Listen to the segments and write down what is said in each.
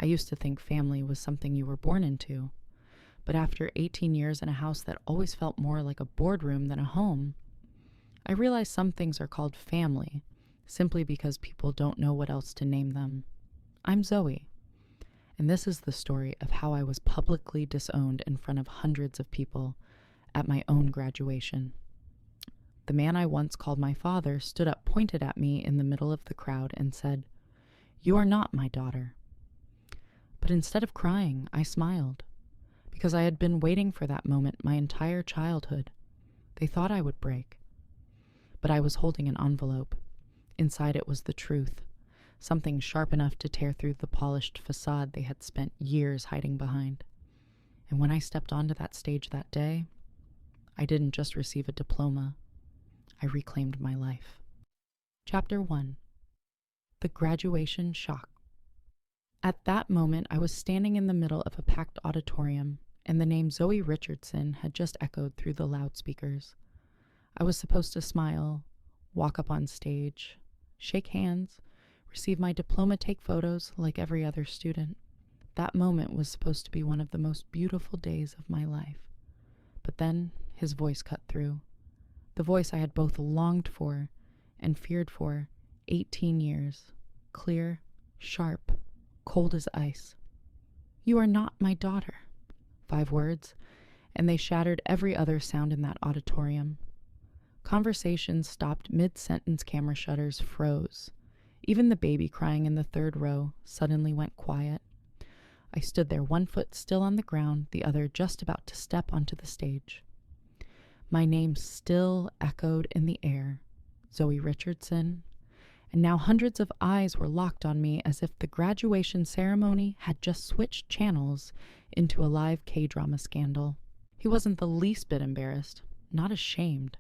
I used to think family was something you were born into, but after 18 years in a house that always felt more like a boardroom than a home, I realized some things are called family simply because people don't know what else to name them. I'm Zoe, and this is the story of how I was publicly disowned in front of hundreds of people at my own graduation. The man I once called my father stood up, pointed at me in the middle of the crowd, and said, "You are not my daughter." But instead of crying, I smiled, because I had been waiting for that moment my entire childhood. They thought I would break. But I was holding an envelope. Inside it was the truth, something sharp enough to tear through the polished facade they had spent years hiding behind. And when I stepped onto that stage that day, I didn't just receive a diploma. I reclaimed my life. Chapter 1. The Graduation Shock. At that moment, I was standing in the middle of a packed auditorium, and the name Zoe Richardson had just echoed through the loudspeakers. I was supposed to smile, walk up on stage, shake hands, receive my diploma, take photos like every other student. That moment was supposed to be one of the most beautiful days of my life. But then his voice cut through. The voice I had both longed for and feared for 18 years. Clear, sharp, cold as ice. "You are not my daughter." 5 words, and they shattered every other sound in that auditorium. Conversations stopped mid-sentence, camera shutters froze. Even the baby crying in the 3rd row suddenly went quiet. I stood there, one foot still on the ground, the other just about to step onto the stage. My name still echoed in the air, Zoe Richardson, and now hundreds of eyes were locked on me as if the graduation ceremony had just switched channels into a live K-drama scandal. He wasn't the least bit embarrassed, not ashamed.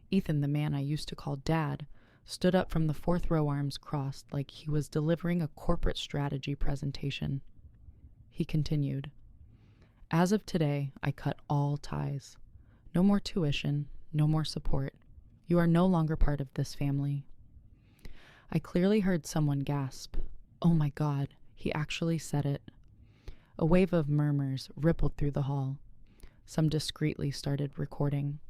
Ethan, the man I used to call Dad, stood up from the 4th row, arms crossed, like he was delivering a corporate strategy presentation. He continued, "As of today, I cut all ties. No more tuition, no more support. You are no longer part of this family." I clearly heard someone gasp, "Oh my God, he actually said it." A wave of murmurs rippled through the hall. Some discreetly started recording.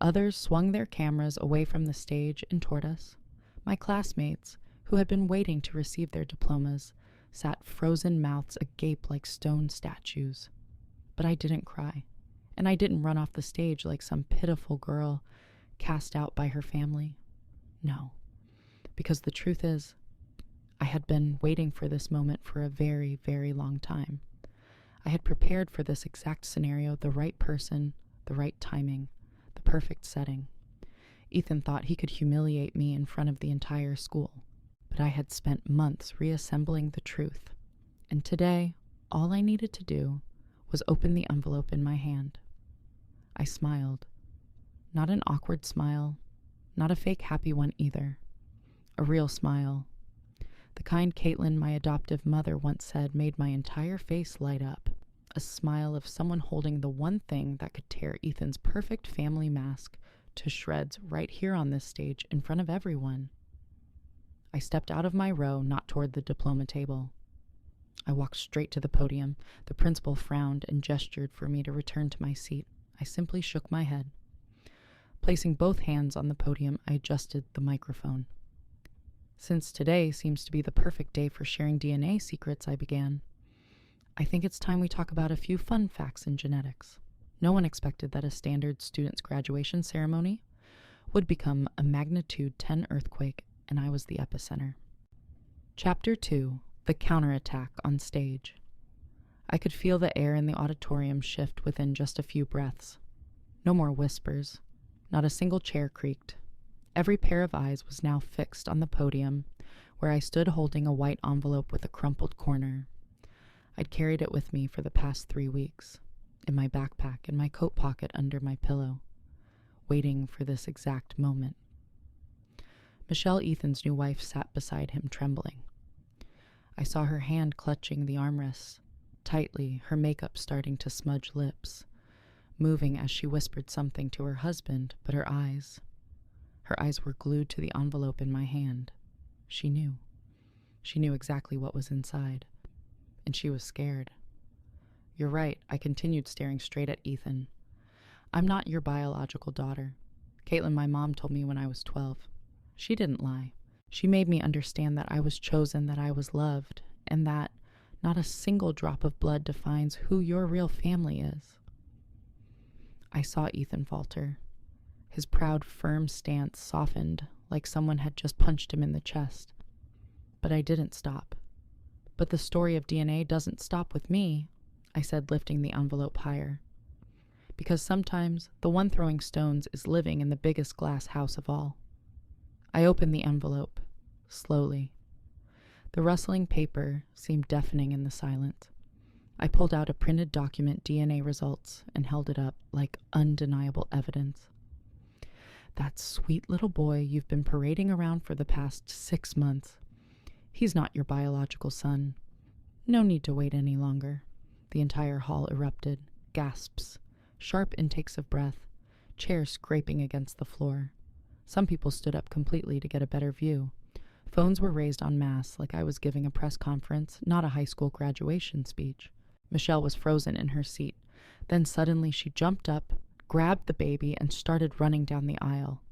Others swung their cameras away from the stage and toward us. My classmates, who had been waiting to receive their diplomas, sat frozen mouths agape like stone statues. But I didn't cry, and I didn't run off the stage like some pitiful girl cast out by her family. No, because the truth is, I had been waiting for this moment for a very, very long time. I had prepared for this exact scenario, the right person, the right timing, the perfect setting. Ethan thought he could humiliate me in front of the entire school, but I had spent months reassembling the truth, and today, all I needed to do was open the envelope in my hand. I smiled. Not an awkward smile, not a fake happy one either. A real smile. The kind Caitlin, my adoptive mother, once said made my entire face light up. A smile of someone holding the one thing that could tear Ethan's perfect family mask to shreds right here on this stage in front of everyone. I stepped out of my row, not toward the diploma table. I walked straight to the podium. The principal frowned and gestured for me to return to my seat. I simply shook my head. Placing both hands on the podium, I adjusted the microphone. "Since today seems to be the perfect day for sharing DNA secrets," I began, "I think it's time we talk about a few fun facts in genetics." No one expected that a standard student's graduation ceremony would become a magnitude 10 earthquake, and I was the epicenter. Chapter 2. The Counterattack on Stage. I could feel the air in the auditorium shift within just a few breaths. No more whispers. Not a single chair creaked. Every pair of eyes was now fixed on the podium, where I stood holding a white envelope with a crumpled corner. I'd carried it with me for the past 3 weeks, in my backpack, in my coat pocket under my pillow, waiting for this exact moment. Michelle, Ethan's new wife, sat beside him, trembling. I saw her hand clutching the armrests tightly, her makeup starting to smudge lips, moving as she whispered something to her husband, but her eyes were glued to the envelope in my hand. She knew. She knew exactly what was inside. and she was scared. You're right, I continued staring straight at Ethan. I'm not your biological daughter. Caitlin, my mom, told me when I was 12. She didn't lie. She made me understand that I was chosen, that I was loved, and that not a single drop of blood defines who your real family is. I saw Ethan falter. His proud, firm stance softened, like someone had just punched him in the chest. But I didn't stop. But the story of DNA doesn't stop with me, I said, lifting the envelope higher. Because sometimes the one throwing stones is living in the biggest glass house of all. I opened the envelope, slowly. The rustling paper seemed deafening in the silence. I pulled out a printed document, DNA results, and held it up like undeniable evidence. That sweet little boy you've been parading around for the past 6 months. He's not your biological son. No need to wait any longer. The entire hall erupted. Gasps. Sharp intakes of breath. Chairs scraping against the floor. Some people stood up completely to get a better view. Phones were raised en masse like I was giving a press conference, not a high school graduation speech. Michelle was frozen in her seat. Then suddenly she jumped up, grabbed the baby, and started running down the aisle.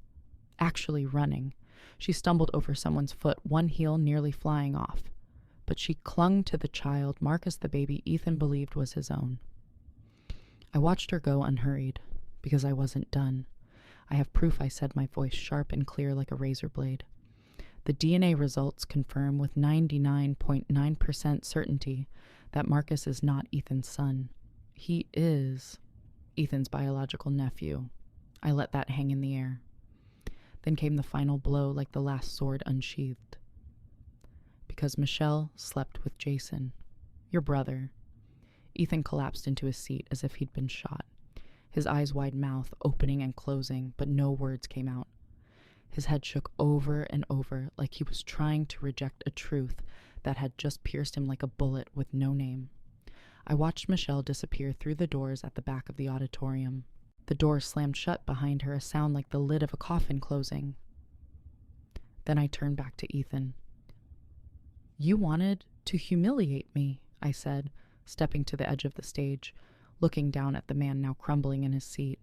Actually running. She stumbled over someone's foot, one heel nearly flying off. But she clung to the child, Marcus the baby Ethan believed was his own. I watched her go unhurried, because I wasn't done. I have proof, I said, my voice sharp and clear like a razor blade. The DNA results confirm with 99.9% certainty that Marcus is not Ethan's son. He is Ethan's biological nephew. I let that hang in the air. Then came the final blow like the last sword unsheathed. Because Michelle slept with Jason, your brother. Ethan collapsed into his seat as if he'd been shot. His eyes wide mouth opening and closing, but no words came out. His head shook over and over like he was trying to reject a truth that had just pierced him like a bullet with no name. I watched Michelle disappear through the doors at the back of the auditorium. The door slammed shut behind her, a sound like the lid of a coffin closing. Then I turned back to Ethan. You wanted to humiliate me, I said, stepping to the edge of the stage, looking down at the man now crumbling in his seat.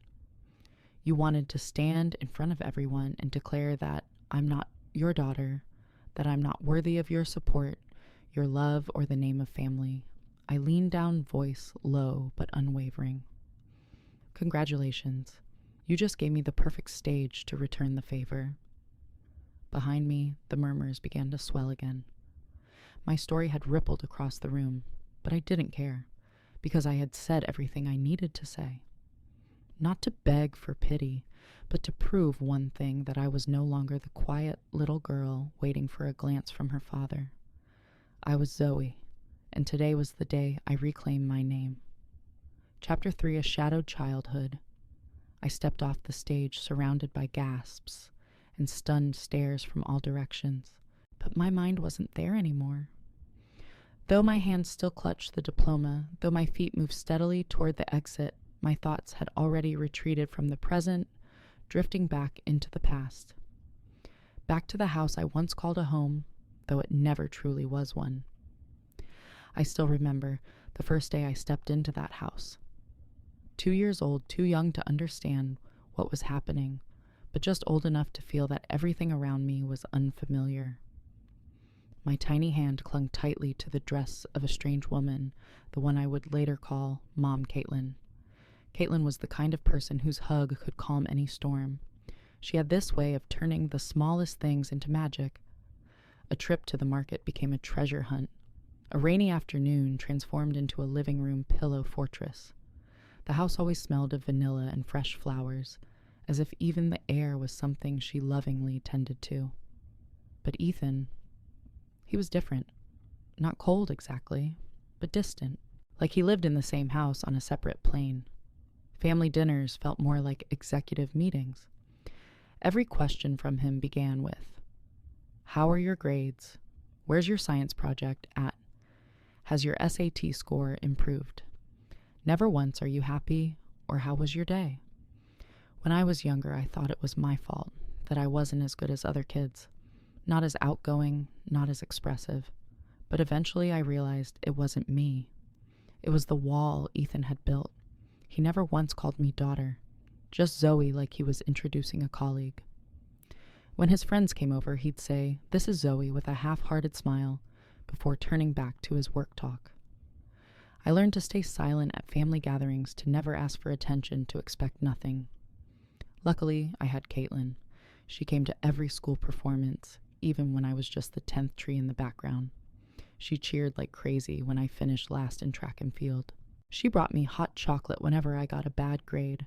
You wanted to stand in front of everyone and declare that I'm not your daughter, that I'm not worthy of your support, your love, or the name of family. I leaned down, voice low but unwavering. Congratulations. You just gave me the perfect stage to return the favor. Behind me, the murmurs began to swell again. My story had rippled across the room, but I didn't care, because I had said everything I needed to say. Not to beg for pity, but to prove one thing, that I was no longer the quiet little girl waiting for a glance from her father. I was Zoe, and today was the day I reclaimed my name. Chapter 3, A Shadowed Childhood. I stepped off the stage surrounded by gasps and stunned stares from all directions, but my mind wasn't there anymore. Though my hands still clutched the diploma, though my feet moved steadily toward the exit, my thoughts had already retreated from the present, drifting back into the past. Back to the house I once called a home, though it never truly was one. I still remember the first day I stepped into that house. 2 years old, too young to understand what was happening, but just old enough to feel that everything around me was unfamiliar. My tiny hand clung tightly to the dress of a strange woman, the one I would later call Mom Caitlin. Caitlin was the kind of person whose hug could calm any storm. She had this way of turning the smallest things into magic. A trip to the market became a treasure hunt. A rainy afternoon transformed into a living room pillow fortress. The house always smelled of vanilla and fresh flowers, as if even the air was something she lovingly tended to. But Ethan, he was different. Not cold exactly, but distant, like he lived in the same house on a separate plane. Family dinners felt more like executive meetings. Every question from him began with, "How are your grades? Where's your science project at? Has your SAT score improved? Never once are you happy, or how was your day?" When I was younger, I thought it was my fault, that I wasn't as good as other kids. Not as outgoing, not as expressive. But eventually I realized it wasn't me. It was the wall Ethan had built. He never once called me daughter, just Zoe like he was introducing a colleague. When his friends came over, he'd say, "This is Zoe," with a half-hearted smile, before turning back to his work talk. I learned to stay silent at family gatherings, to never ask for attention, to expect nothing. Luckily, I had Caitlin. She came to every school performance, even when I was just the 10th tree in the background. She cheered like crazy when I finished last in track and field. She brought me hot chocolate whenever I got a bad grade.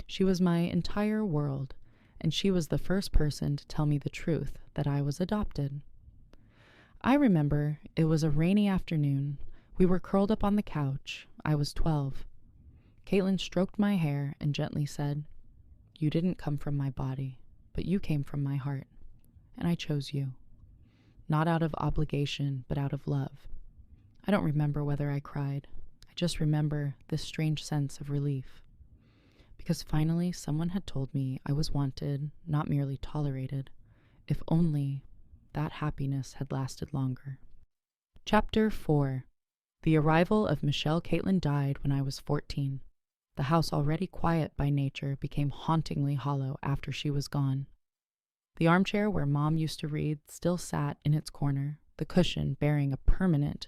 She was my entire world, and she was the first person to tell me the truth, that I was adopted. I remember it was a rainy afternoon. We were curled up on the couch. I was 12. Caitlin stroked my hair and gently said, "You didn't come from my body, but you came from my heart, and I chose you. Not out of obligation, but out of love." I don't remember whether I cried. I just remember this strange sense of relief. Because finally someone had told me I was wanted, not merely tolerated. If only that happiness had lasted longer. Chapter 4. The arrival of Michelle Caitlin died when I was 14. The house, already quiet by nature, became hauntingly hollow after she was gone. The armchair where Mom used to read still sat in its corner, the cushion bearing a permanent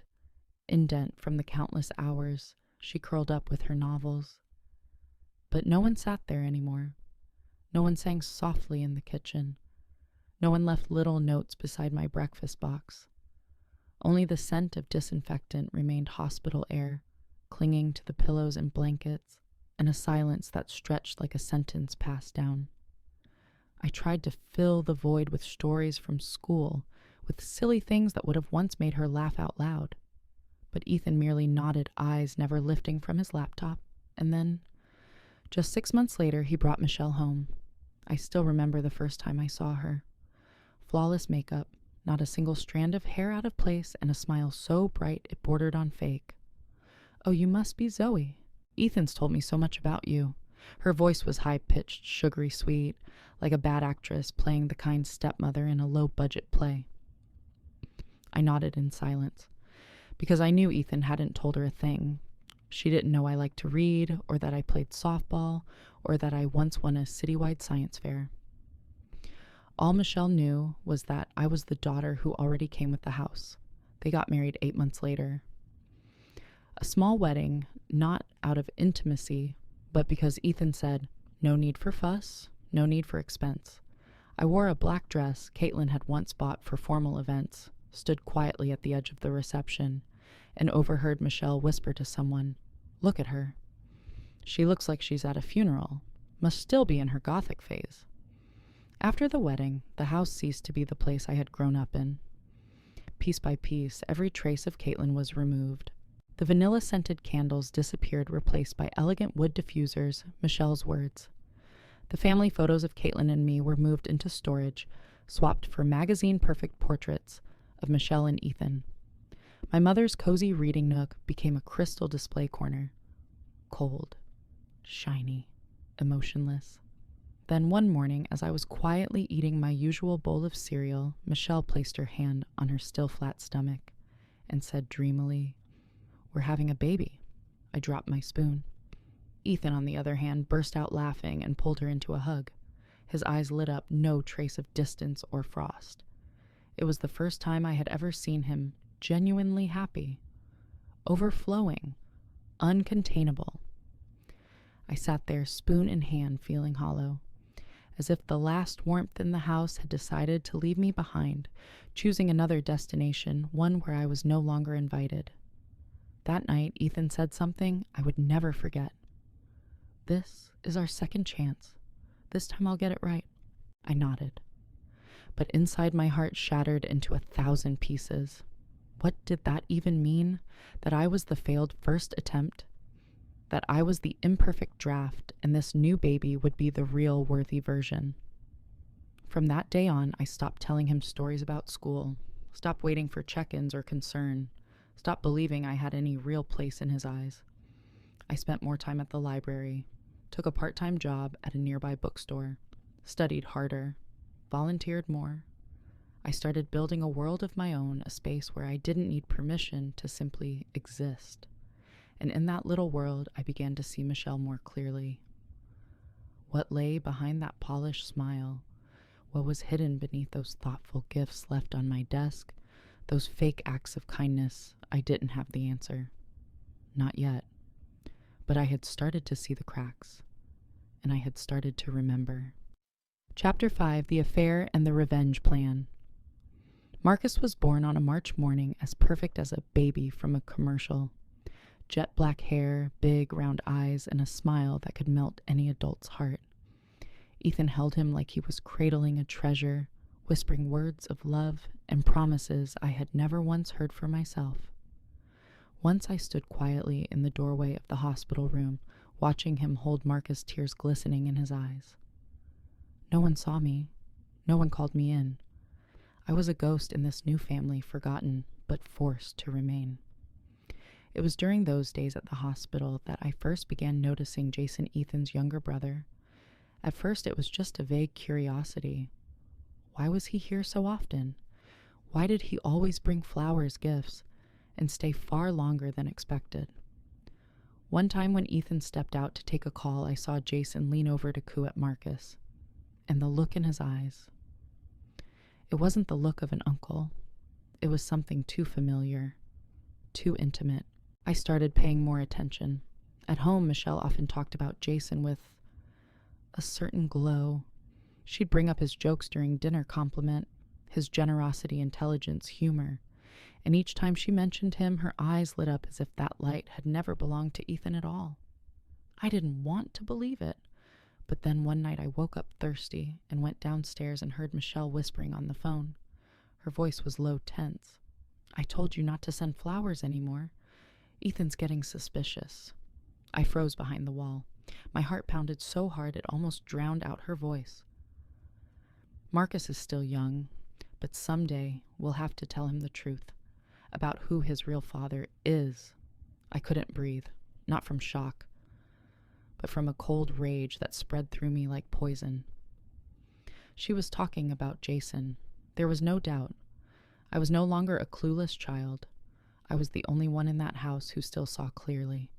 indent from the countless hours she curled up with her novels. But no one sat there anymore. No one sang softly in the kitchen. No one left little notes beside my breakfast box. Only the scent of disinfectant remained hospital air, clinging to the pillows and blankets, and a silence that stretched like a sentence passed down. I tried to fill the void with stories from school, with silly things that would have once made her laugh out loud. But Ethan merely nodded, eyes never lifting from his laptop, and then, just 6 months later, he brought Michelle home. I still remember the first time I saw her. Flawless makeup, not a single strand of hair out of place, and a smile so bright it bordered on fake. "Oh, you must be Zoe. Ethan's told me so much about you." Her voice was high-pitched, sugary sweet, like a bad actress playing the kind stepmother in a low-budget play. I nodded in silence, because I knew Ethan hadn't told her a thing. She didn't know I liked to read, or that I played softball, or that I once won a citywide science fair. All Michelle knew was that I was the daughter who already came with the house. They got married 8 months later. A small wedding, not out of intimacy, but because Ethan said, "No need for fuss, no need for expense." I wore a black dress Caitlin had once bought for formal events, stood quietly at the edge of the reception, and overheard Michelle whisper to someone, "Look at her. She looks like she's at a funeral. Must still be in her gothic phase." After the wedding, the house ceased to be the place I had grown up in. Piece by piece, every trace of Caitlin was removed. The vanilla-scented candles disappeared, replaced by elegant wood diffusers, Michelle's words. The family photos of Caitlin and me were moved into storage, swapped for magazine-perfect portraits of Michelle and Ethan. My mother's cozy reading nook became a crystal display corner. Cold, shiny, emotionless. Then one morning, as I was quietly eating my usual bowl of cereal, Michelle placed her hand on her still flat stomach and said dreamily, "We're having a baby." I dropped my spoon. Ethan, on the other hand, burst out laughing and pulled her into a hug. His eyes lit up, no trace of distance or frost. It was the first time I had ever seen him genuinely happy, overflowing, uncontainable. I sat there, spoon in hand, feeling hollow, as if the last warmth in the house had decided to leave me behind, choosing another destination, one where I was no longer invited. That night, Ethan said something I would never forget. "This is our second chance. This time I'll get it right." I nodded. But inside my heart shattered into 1,000 pieces. What did that even mean? That I was the failed first attempt? That I was the imperfect draft, and this new baby would be the real worthy version? From that day on, I stopped telling him stories about school, stopped waiting for check-ins or concern, stopped believing I had any real place in his eyes. I spent more time at the library, took a part-time job at a nearby bookstore, studied harder, volunteered more. I started building a world of my own, a space where I didn't need permission to simply exist. And in that little world, I began to see Michelle more clearly. What lay behind that polished smile? What was hidden beneath those thoughtful gifts left on my desk? Those fake acts of kindness? I didn't have the answer. Not yet. But I had started to see the cracks. And I had started to remember. Chapter 5, The Affair and the Revenge Plan. Marcus was born on a March morning as perfect as a baby from a commercial. Jet black hair, big round eyes, and a smile that could melt any adult's heart. Ethan held him like he was cradling a treasure, whispering words of love and promises I had never once heard for myself. Once I stood quietly in the doorway of the hospital room, watching him hold Marcus, tears glistening in his eyes. No one saw me. No one called me in. I was a ghost in this new family, forgotten, but forced to remain. It was during those days at the hospital that I first began noticing Jason, Ethan's younger brother. At first, it was just a vague curiosity. Why was he here so often? Why did he always bring flowers, gifts, and stay far longer than expected? One time when Ethan stepped out to take a call, I saw Jason lean over to coo at Marcus, and the look in his eyes. It wasn't the look of an uncle. It was something too familiar, too intimate. I started paying more attention. At home, Michelle often talked about Jason with a certain glow. She'd bring up his jokes during dinner, compliment his generosity, intelligence, humor. And each time she mentioned him, her eyes lit up as if that light had never belonged to Ethan at all. I didn't want to believe it. But then one night I woke up thirsty and went downstairs and heard Michelle whispering on the phone. Her voice was low, tense. I told you not to send flowers anymore. Ethan's getting suspicious. I froze behind the wall. My heart pounded so hard it almost drowned out her voice. Marcus is still young, but someday we'll have to tell him the truth about who his real father is. I couldn't breathe, not from shock, but from a cold rage that spread through me like poison. She was talking about Jason. There was no doubt. I was no longer a clueless child. I was the only one in that house who still saw clearly.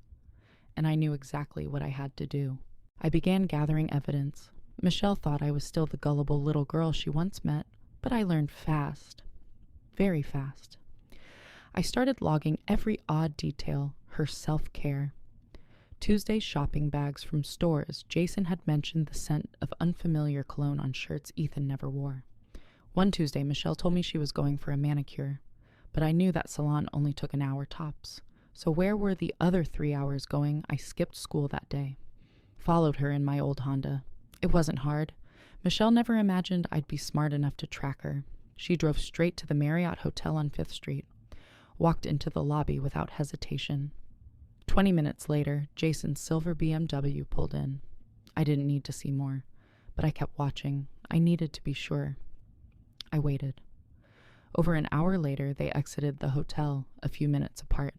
And I knew exactly what I had to do. I began gathering evidence. Michelle thought I was still the gullible little girl she once met, but I learned fast. Very fast. I started logging every odd detail, her self-care. Tuesday's shopping bags from stores, Jason had mentioned the scent of unfamiliar cologne on shirts Ethan never wore. One Tuesday, Michelle told me she was going for a manicure, but I knew that salon only took an hour tops. So where were the other 3 hours going? I skipped school that day. Followed her in my old Honda. It wasn't hard. Michelle never imagined I'd be smart enough to track her. She drove straight to the Marriott Hotel on 5th Street. Walked into the lobby without hesitation. 20 minutes later, Jason's silver BMW pulled in. I didn't need to see more, but I kept watching. I needed to be sure. I waited. Over an hour later, they exited the hotel, a few minutes apart.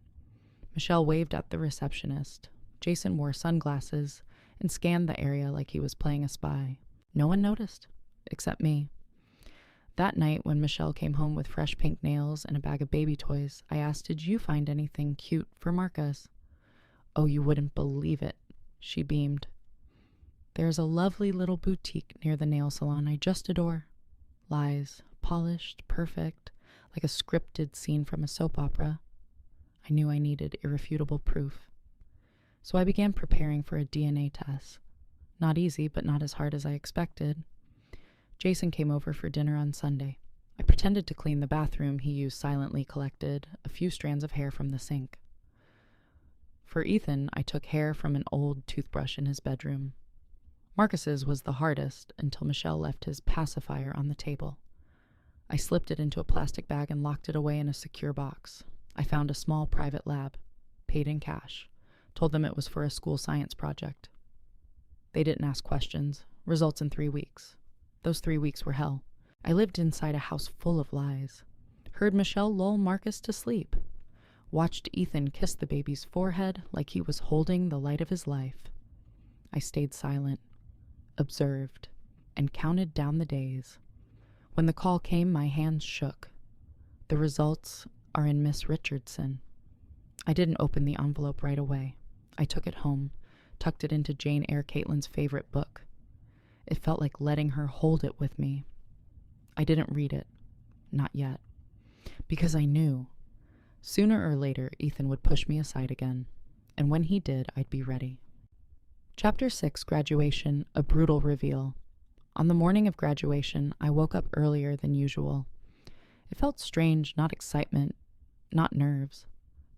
Michelle waved at the receptionist. Jason wore sunglasses and scanned the area like he was playing a spy. No one noticed, except me. That night, when Michelle came home with fresh pink nails and a bag of baby toys, I asked, "Did you find anything cute for Marcus?" "Oh, you wouldn't believe it," she beamed. "There's a lovely little boutique near the nail salon I just adore. Lies, polished, perfect, like a scripted scene from a soap opera." I knew I needed irrefutable proof. So I began preparing for a DNA test. Not easy, but not as hard as I expected. Jason came over for dinner on Sunday. I pretended to clean the bathroom he used, silently collected a few strands of hair from the sink. For Ethan, I took hair from an old toothbrush in his bedroom. Marcus's was the hardest until Michelle left his pacifier on the table. I slipped it into a plastic bag and locked it away in a secure box. I found a small private lab, paid in cash, told them it was for a school science project. They didn't ask questions. Results in 3 weeks. Those 3 weeks were hell. I lived inside a house full of lies. Heard Michelle lull Marcus to sleep. Watched Ethan kiss the baby's forehead like he was holding the light of his life. I stayed silent, observed, and counted down the days. When the call came, my hands shook. The results are in Miss Richardson. I didn't open the envelope right away. I took it home, tucked it into Jane Eyre Caitlin's favorite book. It felt like letting her hold it with me. I didn't read it. Not yet. Because I knew. Sooner or later, Ethan would push me aside again. And when he did, I'd be ready. Chapter 6, Graduation, a brutal reveal. On the morning of graduation, I woke up earlier than usual. It felt strange, not excitement, not nerves,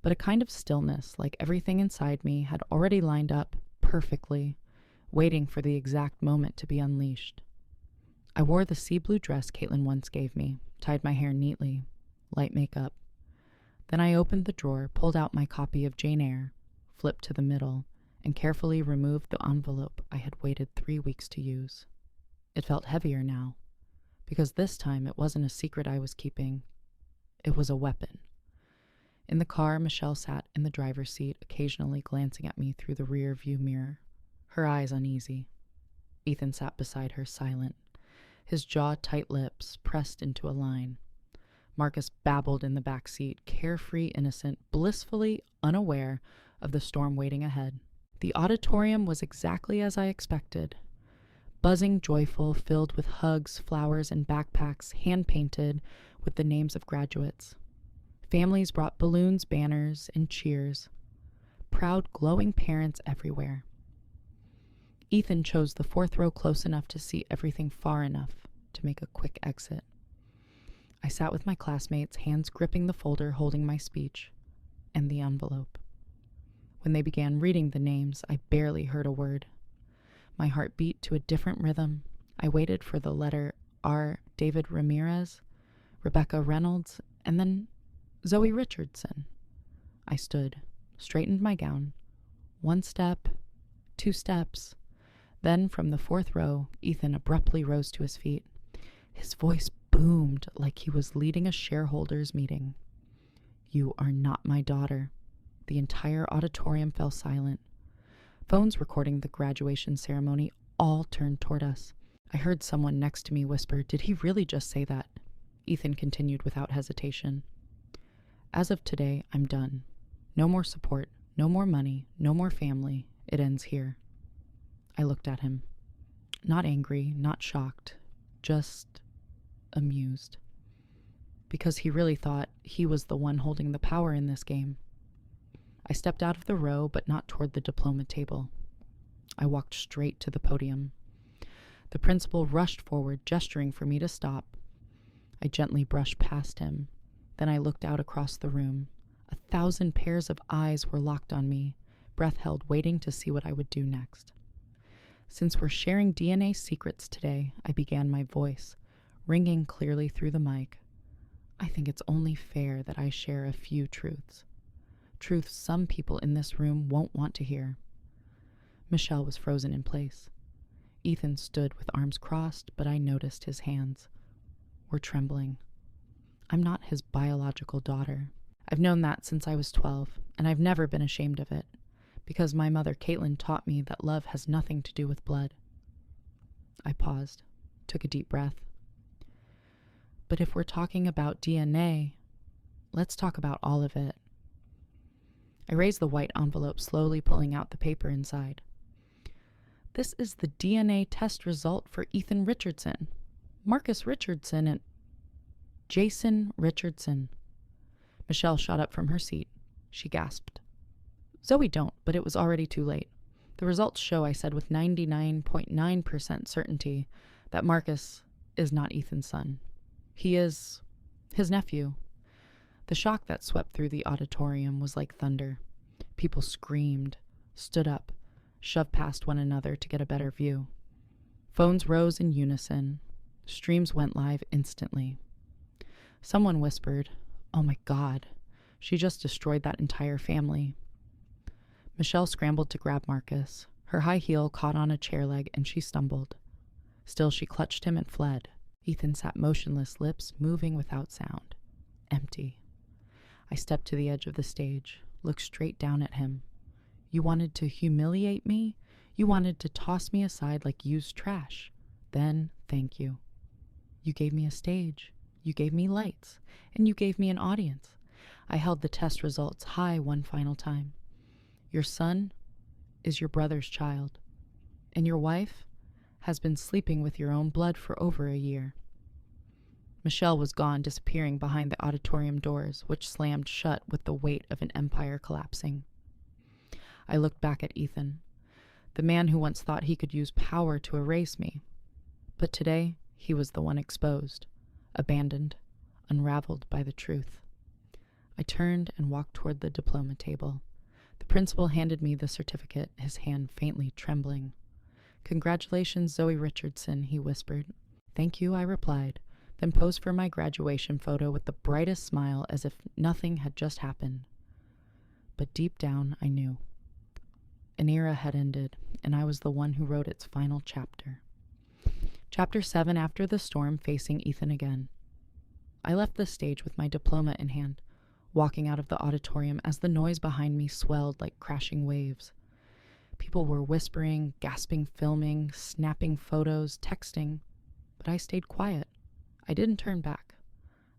but a kind of stillness, like everything inside me had already lined up perfectly, waiting for the exact moment to be unleashed. I wore the sea blue dress Caitlin once gave me, tied my hair neatly, light makeup. Then I opened the drawer, pulled out my copy of Jane Eyre, flipped to the middle, and carefully removed the envelope I had waited 3 weeks to use. It felt heavier now, because this time it wasn't a secret I was keeping. It was a weapon. In the car, Michelle sat in the driver's seat, occasionally glancing at me through the rear view mirror, her eyes uneasy. Ethan sat beside her, silent, his jaw tight, lips pressed into a line. Marcus babbled in the back seat, carefree, innocent, blissfully unaware of the storm waiting ahead. The auditorium was exactly as I expected. Buzzing, joyful, filled with hugs, flowers, and backpacks hand-painted with the names of graduates. Families brought balloons, banners, and cheers. Proud, glowing parents everywhere. Ethan chose the 4th row close enough to see everything far enough to make a quick exit. I sat with my classmates, hands gripping the folder holding my speech and the envelope. When they began reading the names, I barely heard a word. My heart beat to a different rhythm. I waited for the letter R. David Ramirez, Rebecca Reynolds, and then Zoe Richardson. I stood, straightened my gown. 1 step, 2 steps. Then, from the 4th row, Ethan abruptly rose to his feet. His voice boomed like he was leading a shareholders' meeting. "You are not my daughter." The entire auditorium fell silent. Phones recording the graduation ceremony all turned toward us. I heard someone next to me whisper, "Did he really just say that?" Ethan continued without hesitation. "As of today, I'm done. No more support, no more money, no more family. It ends here." I looked at him. Not angry, not shocked, just amused. Because he really thought he was the one holding the power in this game. I stepped out of the row, but not toward the diploma table. I walked straight to the podium. The principal rushed forward, gesturing for me to stop. I gently brushed past him. Then I looked out across the room. 1,000 pairs of eyes were locked on me, breath held, waiting to see what I would do next. "Since we're sharing DNA secrets today," I began, my voice ringing clearly through the mic, "I think it's only fair that I share a few truths. Truths some people in this room won't want to hear." Michelle was frozen in place. Ethan stood with arms crossed, but I noticed his hands were trembling. I'm not his biological daughter. I've known that since I was 12, and I've never been ashamed of it, because my mother, Caitlin, taught me that love has nothing to do with blood. I paused, took a deep breath. "But if we're talking about DNA, let's talk about all of it." I raised the white envelope, slowly pulling out the paper inside. "This is the DNA test result for Ethan Richardson, Marcus Richardson, and Jason Richardson." Michelle shot up from her seat. She gasped. "Zoe, don't," but it was already too late. "The results show," I said with 99.9% certainty, "that Marcus is not Ethan's son. He is his nephew." The shock that swept through the auditorium was like thunder. People screamed, stood up, shoved past one another to get a better view. Phones rose in unison. Streams went live instantly. Someone whispered, "Oh my God, she just destroyed that entire family." Michelle scrambled to grab Marcus. Her high heel caught on a chair leg and she stumbled. Still, she clutched him and fled. Ethan sat motionless, lips moving without sound. Empty. I stepped to the edge of the stage, looked straight down at him. "You wanted to humiliate me? You wanted to toss me aside like used trash? Then, thank you." You gave me a stage. You gave me lights. And you gave me an audience. I held the test results high one final time. Your son is your brother's child. And your wife has been sleeping with your own blood for over a year. Michelle was gone, disappearing behind the auditorium doors, which slammed shut with the weight of an empire collapsing. I looked back at Ethan, the man who once thought he could use power to erase me. But today, he was the one exposed, abandoned, unraveled by the truth. I turned and walked toward the diploma table. The principal handed me the certificate, his hand faintly trembling. "Congratulations, Zoe Richardson," he whispered. "Thank you," I replied, then posed for my graduation photo with the brightest smile as if nothing had just happened. But deep down, I knew. An era had ended, and I was the one who wrote its final chapter. Chapter 7, After the Storm, Facing Ethan Again. I left the stage with my diploma in hand, walking out of the auditorium as the noise behind me swelled like crashing waves. People were whispering, gasping, filming, snapping photos, texting, but I stayed quiet. I didn't turn back.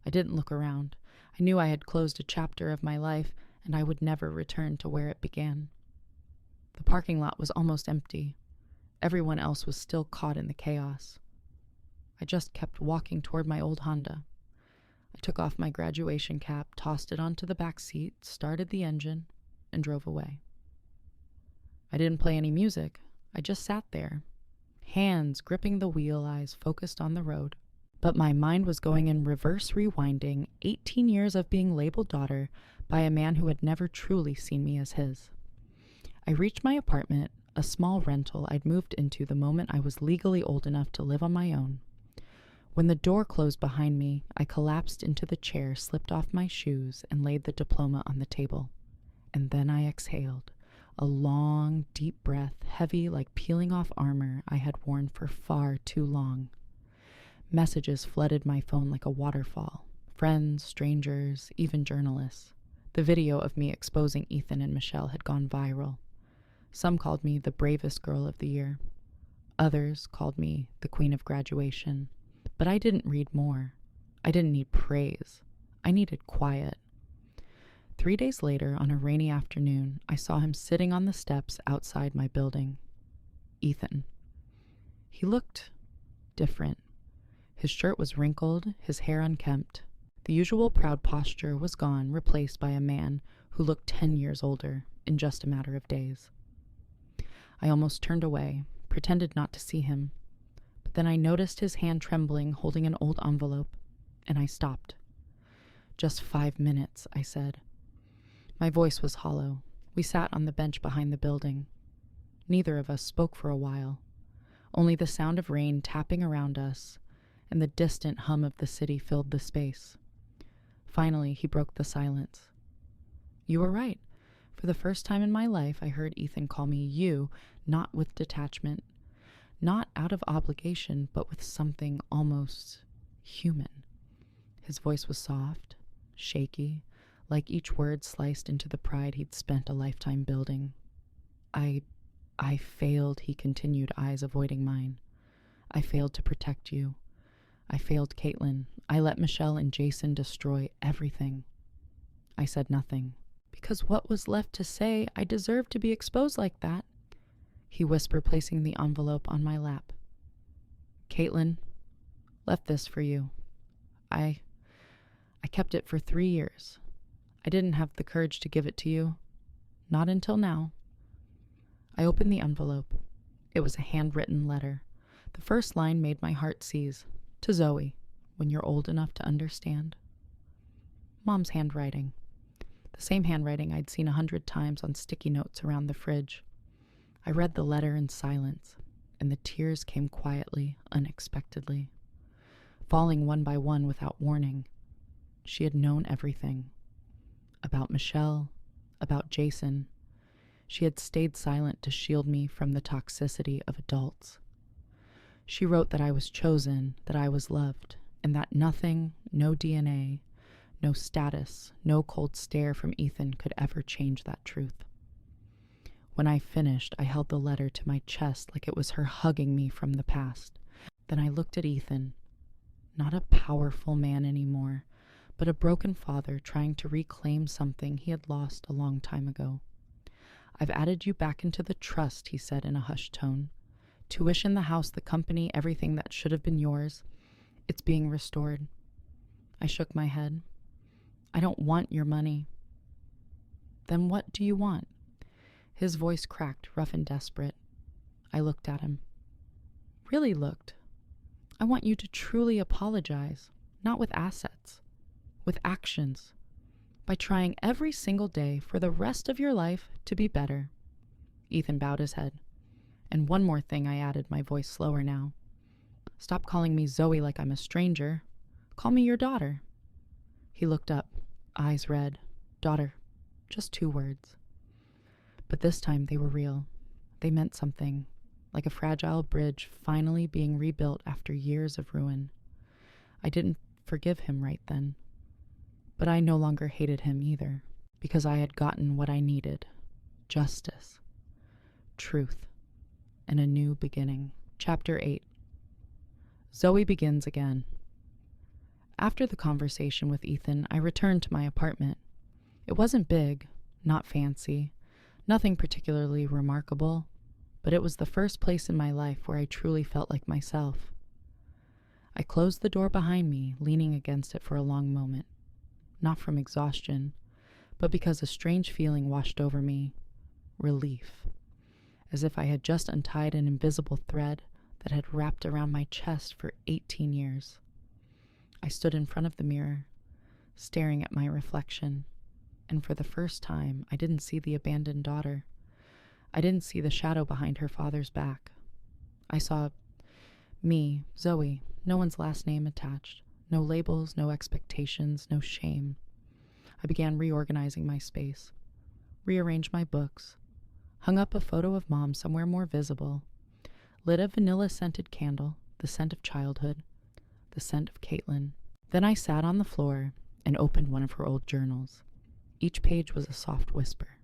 I didn't look around. I knew I had closed a chapter of my life, and I would never return to where it began. The parking lot was almost empty. Everyone else was still caught in the chaos. I just kept walking toward my old Honda. I took off my graduation cap, tossed it onto the back seat, started the engine, and drove away. I didn't play any music. I just sat there, hands gripping the wheel, eyes focused on the road. But my mind was going in reverse rewinding 18 years of being labeled daughter by a man who had never truly seen me as his. I reached my apartment, a small rental I'd moved into the moment I was legally old enough to live on my own. When the door closed behind me, I collapsed into the chair, slipped off my shoes, and laid the diploma on the table. And then I exhaled, a long, deep breath, heavy like peeling off armor I had worn for far too long. Messages flooded my phone like a waterfall. Friends, strangers, even journalists. The video of me exposing Ethan and Michelle had gone viral. Some called me the bravest girl of the year. Others called me the queen of graduation. But I didn't read more. I didn't need praise. I needed quiet. 3 days later, on a rainy afternoon, I saw him sitting on the steps outside my building. Ethan. He looked different. His shirt was wrinkled, his hair unkempt. The usual proud posture was gone, replaced by a man who looked 10 years older in just a matter of days. I almost turned away, pretended not to see him. But then I noticed his hand trembling, holding an old envelope, and I stopped. "Just 5 minutes," I said. My voice was hollow. We sat on the bench behind the building. Neither of us spoke for a while. Only the sound of rain tapping around us and the distant hum of the city filled the space. Finally, he broke the silence. "You were right. For the first time in my life, I heard Ethan call me you, not with detachment, not out of obligation, but with something almost human." His voice was soft, shaky, like each word sliced into the pride he'd spent a lifetime building. I failed," he continued, eyes avoiding mine. "I failed to protect you. I failed Caitlin. I let Michelle and Jason destroy everything." I said nothing. "Because what was left to say? I deserved to be exposed like that," he whispered, placing the envelope on my lap. "Caitlin left this for you. I kept it for 3 years. I didn't have the courage to give it to you. Not until now." I opened the envelope. It was a handwritten letter. The first line made my heart seize. "To Zoe, when you're old enough to understand." Mom's handwriting. The same handwriting I'd seen 100 times on sticky notes around the fridge. I read the letter in silence, and the tears came quietly, unexpectedly, falling one by one without warning. She had known everything. About Michelle, about Jason. She had stayed silent to shield me from the toxicity of adults. She wrote that I was chosen, that I was loved, and that nothing, no DNA, no status, no cold stare from Ethan could ever change that truth. When I finished, I held the letter to my chest like it was her hugging me from the past. Then I looked at Ethan. not a powerful man anymore, but a broken father trying to reclaim something he had lost a long time ago. "I've added you back into the trust," he said in a hushed tone. "Tuition, the house, the company, everything that should have been yours. It's being restored." I shook my head. "I don't want your money." "Then what do you want?" His voice cracked, rough and desperate. I looked at him. Really looked. "I want you to truly apologize, not with assets, with actions, by trying every single day for the rest of your life to be better." Ethan bowed his head. "And one more thing," I added, my voice slower now. "Stop calling me Zoe like I'm a stranger. Call me your daughter." He looked up, eyes red. Daughter. Just 2 words. But this time they were real. They meant something, like a fragile bridge finally being rebuilt after years of ruin. I didn't forgive him right then. But I no longer hated him either, because I had gotten what I needed: justice, truth, and a new beginning. Chapter 8. Zoe begins again. After the conversation with Ethan, I returned to my apartment. It wasn't big, not fancy, nothing particularly remarkable, but it was the first place in my life where I truly felt like myself. I closed the door behind me, leaning against it for a long moment. Not from exhaustion, but because a strange feeling washed over me: relief, as if I had just untied an invisible thread that had wrapped around my chest for 18 years. I stood in front of the mirror, staring at my reflection, and for the first time, I didn't see the abandoned daughter. I didn't see the shadow behind her father's back. I saw me, Zoe, no one's last name attached. No labels, no expectations, no shame. I began reorganizing my space, rearranged my books, hung up a photo of Mom somewhere more visible, lit a vanilla-scented candle, the scent of childhood, the scent of Caitlin. Then I sat on the floor and opened one of her old journals. Each page was a soft whisper.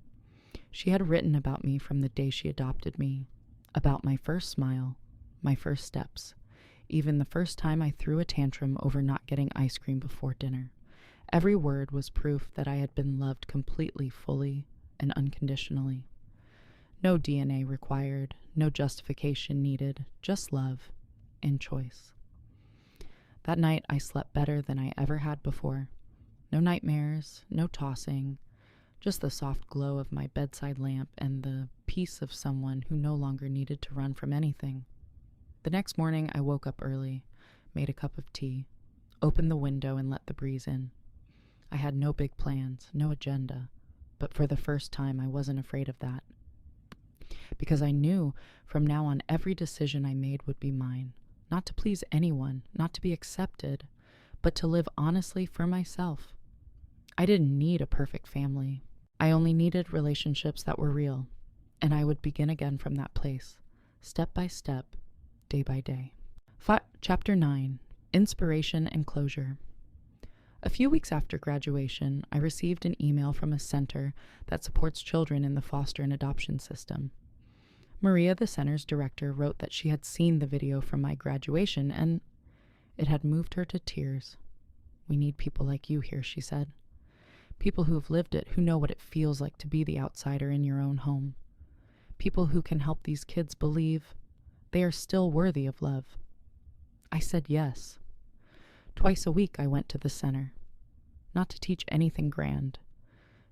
She had written about me from the day she adopted me, about my first smile, my first steps, even the first time I threw a tantrum over not getting ice cream before dinner. Every word was proof that I had been loved completely, fully, and unconditionally. No DNA required, no justification needed, just love and choice. That night I slept better than I ever had before. No nightmares, no tossing, just the soft glow of my bedside lamp and the peace of someone who no longer needed to run from anything. The next morning I woke up early, made a cup of tea, opened the window and let the breeze in. I had no big plans, no agenda, but for the first time I wasn't afraid of that. Because I knew from now on every decision I made would be mine, not to please anyone, not to be accepted, but to live honestly for myself. I didn't need a perfect family. I only needed relationships that were real, and I would begin again from that place, step by step, day by day. Chapter 9. Inspiration and Closure. A few weeks after graduation, I received an email from a center that supports children in the foster and adoption system. Maria, the center's director, wrote that she had seen the video from my graduation and it had moved her to tears. "We need people like you here," she said. "People who've lived it, who know what it feels like to be the outsider in your own home. People who can help these kids believe they are still worthy of love." I said yes. Twice a week I went to the center, not to teach anything grand,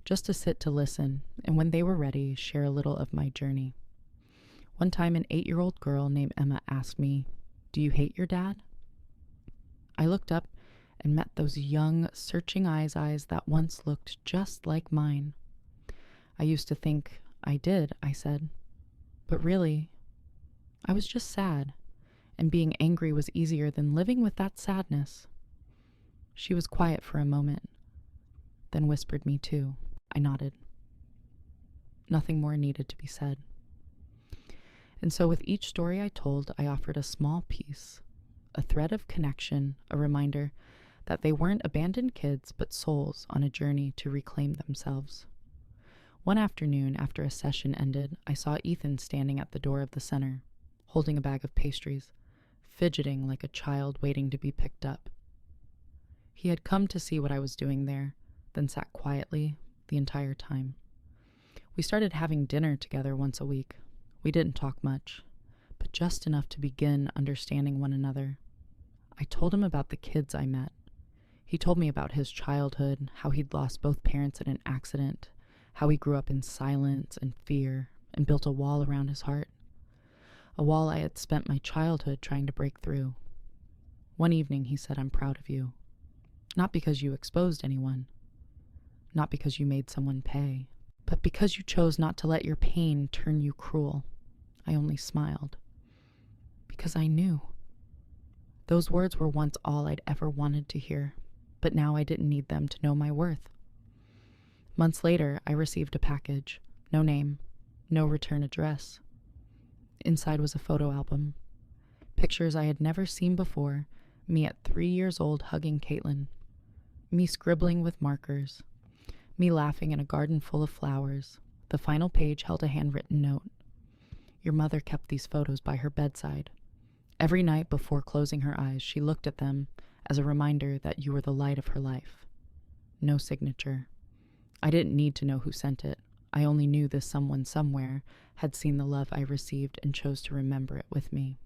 just to sit to listen, and when they were ready, share a little of my journey. One time an 8-year-old girl named Emma asked me, "Do you hate your dad?" I looked up and met those young, searching eyes that once looked just like mine. "I used to think I did," I said. "But really, I was just sad, and being angry was easier than living with that sadness." She was quiet for a moment, then whispered me too. I nodded. Nothing more needed to be said. And so with each story I told, I offered a small piece, a thread of connection, a reminder that they weren't abandoned kids, but souls on a journey to reclaim themselves. One afternoon, after a session ended, I saw Ethan standing at the door of the center, holding a bag of pastries, fidgeting like a child waiting to be picked up. He had come to see what I was doing there, then sat quietly the entire time. We started having dinner together once a week. We didn't talk much, but just enough to begin understanding one another. I told him about the kids I met. He told me about his childhood, how he'd lost both parents in an accident, how he grew up in silence and fear and built a wall around his heart. A wall I had spent my childhood trying to break through. One evening he said, "I'm proud of you. Not because you exposed anyone, not because you made someone pay, but because you chose not to let your pain turn you cruel." I only smiled. Because I knew. Those words were once all I'd ever wanted to hear, but now I didn't need them to know my worth. Months later, I received a package. No name, no return address. Inside was a photo album. Pictures I had never seen before, me at 3 years old hugging Caitlin. Me scribbling with markers. Me laughing in a garden full of flowers. The final page held a handwritten note. "Your mother kept these photos by her bedside. Every night before closing her eyes, she looked at them as a reminder that you were the light of her life." No signature. I didn't need to know who sent it. I only knew this someone somewhere had seen the love I received and chose to remember it with me.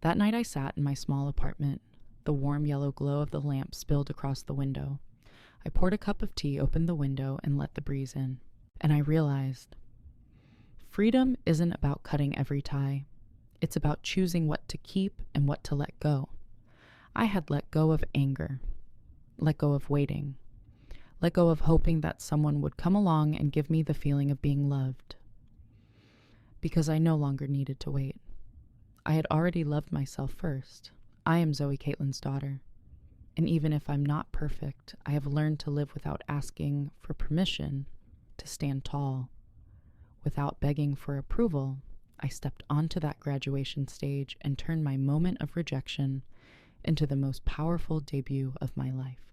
That night I sat in my small apartment. The warm yellow glow of the lamp spilled across the window. I poured a cup of tea, opened the window, and let the breeze in. And I realized, freedom isn't about cutting every tie. It's about choosing what to keep and what to let go. I had let go of anger, let go of waiting, let go of hoping that someone would come along and give me the feeling of being loved. Because I no longer needed to wait. I had already loved myself first. I am Zoe Caitlin's daughter. And even if I'm not perfect, I have learned to live without asking for permission to stand tall. Without begging for approval, I stepped onto that graduation stage and turned my moment of rejection into the most powerful debut of my life.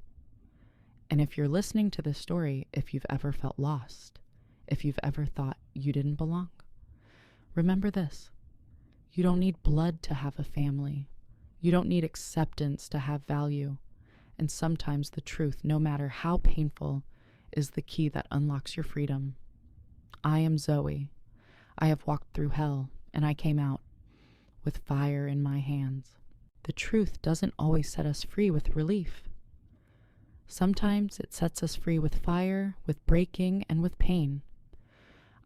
And if you're listening to this story, if you've ever felt lost, if you've ever thought you didn't belong, remember this. You don't need blood to have a family. You don't need acceptance to have value. And sometimes the truth, no matter how painful, is the key that unlocks your freedom. I am Zoe. I have walked through hell, and I came out with fire in my hands. The truth doesn't always set us free with relief. Sometimes it sets us free with fire, with breaking, and with pain.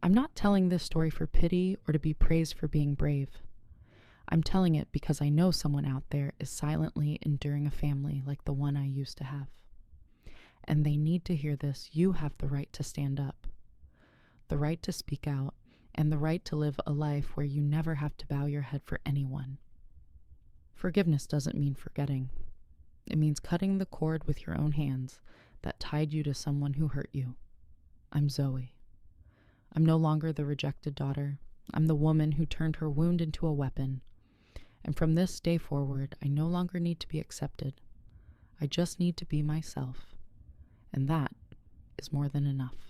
I'm not telling this story for pity or to be praised for being brave. I'm telling it because I know someone out there is silently enduring a family like the one I used to have. And they need to hear this. You have the right to stand up, the right to speak out, and the right to live a life where you never have to bow your head for anyone. Forgiveness doesn't mean forgetting. It means cutting the cord with your own hands that tied you to someone who hurt you. I'm Zoe. I'm no longer the rejected daughter. I'm the woman who turned her wound into a weapon. And from this day forward, I no longer need to be accepted. I just need to be myself. And that is more than enough.